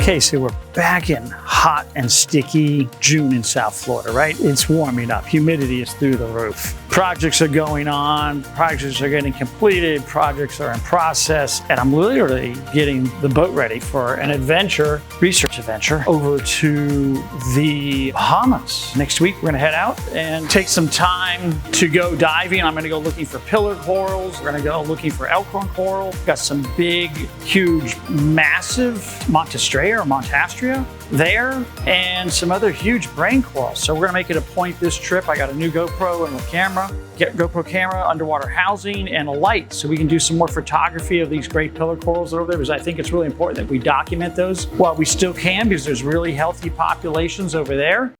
Okay, so we're back in hot and sticky June in South Florida, right? It's warming up. Humidity is through the roof. Projects are going on. Projects are getting completed. Projects are in process. And I'm literally getting the boat ready for an adventure, research adventure, over to the Bahamas. Next week, we're going to head out and take some time to go diving. I'm going to go looking for pillar corals. We're going to go looking for elkhorn coral. Got some big, huge, massive Montastrea or Montastrea there, and some other huge brain corals. So we're going to make it a point this trip. I got a new GoPro and a camera, GoPro camera, underwater housing, and a light, so we can do some more photography of these great pillar corals over there, because I think it's really important that we document those while we still can, because there's really healthy populations over there.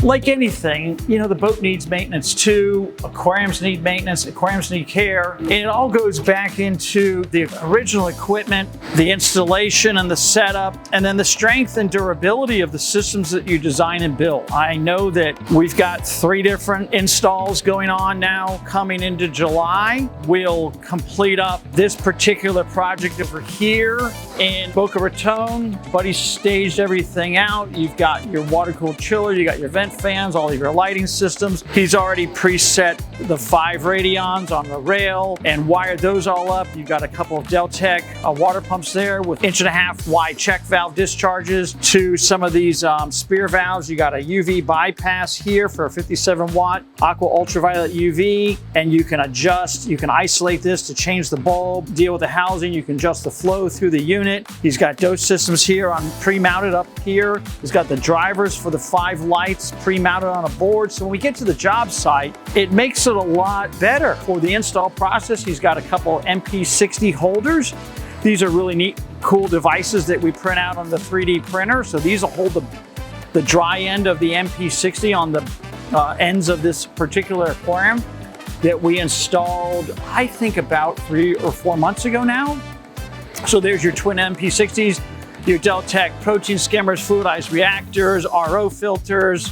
Like anything, you know, the boat needs maintenance too. Aquariums need maintenance, aquariums need care. And it all goes back into the original equipment, the installation and the setup, and then the strength and durability of the systems that you design and build. I know that we've got 3 different installs going on now coming into July. We'll complete up this particular project over here in Boca Raton. Buddy's staged everything out. You've got your water-cooled chiller, you got your vent fans, all of your lighting systems. He's already preset the 5 radions on the rail and wired those all up. You've got a couple of Deltec water pumps there with 1.5-inch wide check valve discharges to some of these spear valves. You got a UV bypass here for a 57-watt aqua ultraviolet UV, and you can adjust, you can isolate this to change the bulb, deal with the housing, you can adjust the flow through the unit. He's got dose systems here on pre-mounted up here. He's got the drivers for the 5 lights pre-mounted on a board. So when we get to the job site, it makes it a lot better for the install process. He's got a couple of MP60 holders. These are really neat, cool devices that we print out on the 3D printer. So these will hold the dry end of the MP60 on the ends of this particular aquarium that we installed, I think about 3 or 4 months ago now. So there's your twin MP60s, your Deltec protein skimmers, fluidized reactors, RO filters,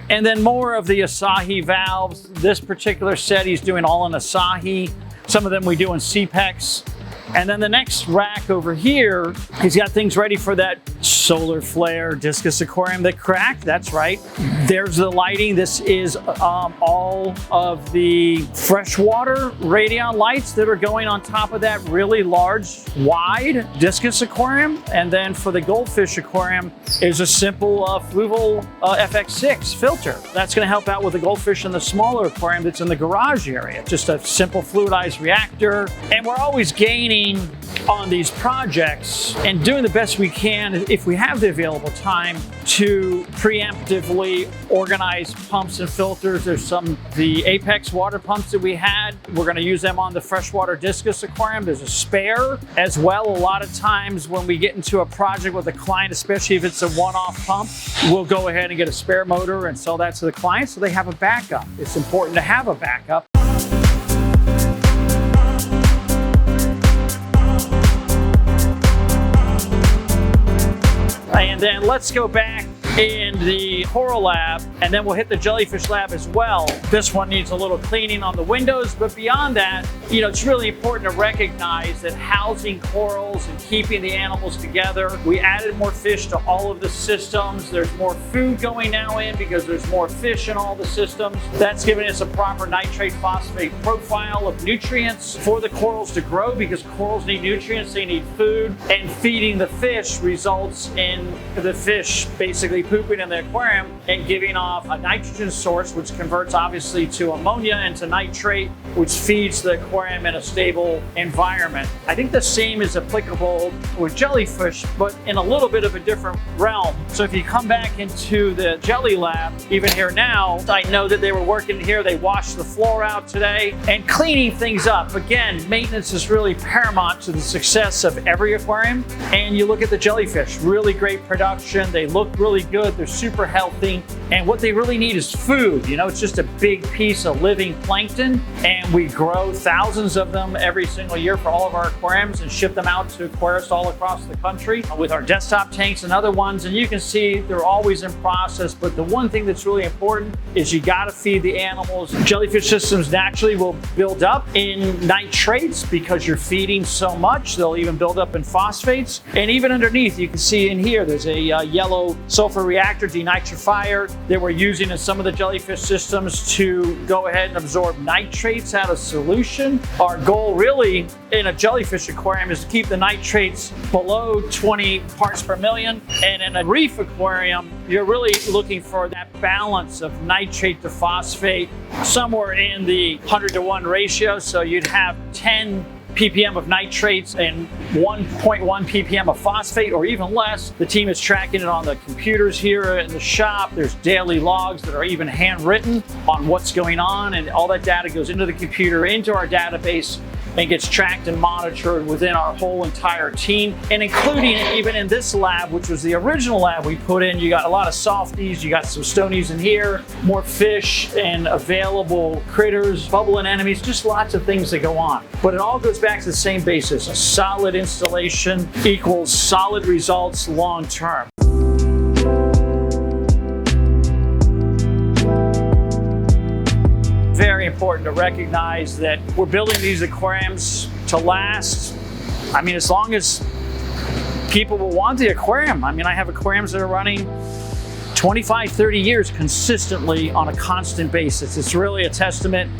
and then more of the Asahi valves. This particular set he's doing all in Asahi. Some of them we do in CPEX. And then the next rack over here, he's got things ready for that solar flare discus aquarium that cracked. That's right. There's the lighting. This is all of the freshwater radion lights that are going on top of that really large, wide discus aquarium. And then for the goldfish aquarium is a simple fluval FX6 filter. That's going to help out with the goldfish in the smaller aquarium that's in the garage area. Just a simple fluidized reactor. And we're always gaining on these projects and doing the best we can, if we have the available time, to preemptively organize pumps and filters. There's the Apex water pumps that we had. We're going to use them on the freshwater discus aquarium. There's a spare as well. A lot of times when we get into a project with a client, especially if it's a one-off pump, we'll go ahead and get a spare motor and sell that to the client so they have a backup. It's important to have a backup. And then let's go back in the coral lab, and then we'll hit the jellyfish lab as well. This one needs a little cleaning on the windows, but beyond that, you know, it's really important to recognize that housing corals and keeping the animals together, we added more fish to all of the systems. There's more food going now in because there's more fish in all the systems. That's giving us a proper nitrate phosphate profile of nutrients for the corals to grow, because corals need nutrients, they need food, and feeding the fish results in the fish basically pooping in the aquarium and giving off a nitrogen source, which converts obviously to ammonia and to nitrate, which feeds the aquarium in a stable environment. I think the same is applicable with jellyfish, but in a little bit of a different realm. So if you come back into the jelly lab, even here now, I know that they were working here, they washed the floor out today and cleaning things up. Again, maintenance is really paramount to the success of every aquarium. And you look at the jellyfish, really great production. They look really good, they're super healthy, and what they really need is food. You know, it's just a big piece of living plankton, and we grow thousands of them every single year for all of our aquariums and ship them out to aquarists all across the country with our desktop tanks and other ones. And you can see they're always in process, but the one thing that's really important is you got to feed the animals. Jellyfish systems naturally will build up in nitrates because you're feeding so much. They'll even build up in phosphates. And even underneath, you can see in here, there's a yellow sulfur reactor denitrifier that we're using in some of the jellyfish systems to go ahead and absorb nitrates out of solution. Our goal really in a jellyfish aquarium is to keep the nitrates below 20 parts per million. And in a reef aquarium, you're really looking for that balance of nitrate to phosphate somewhere in the 100-to-1 ratio. So you'd have 10 ppm of nitrates and 1.1 ppm of phosphate, or even less. The team is tracking it on the computers here in the shop. There's daily logs that are even handwritten on what's going on, and all that data goes into the computer, into our database, and gets tracked and monitored within our whole entire team. And including even in this lab, which was the original lab we put in, you got a lot of softies, you got some stonies in here, more fish and available critters, bubble anemones, just lots of things that go on. But it all goes back to the same basis. A solid installation equals solid results long term. Very important to recognize that we're building these aquariums to last. I mean, as long as people will want the aquarium. I mean, I have aquariums that are running 25, 30 years consistently on a constant basis. It's really a testament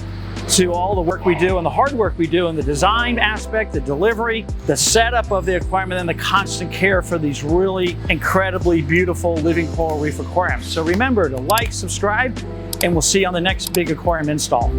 to all the work we do and the hard work we do in the design aspect, the delivery, the setup of the aquarium, and then the constant care for these really incredibly beautiful living coral reef aquariums. So remember to like, subscribe, and we'll see you on the next big aquarium install.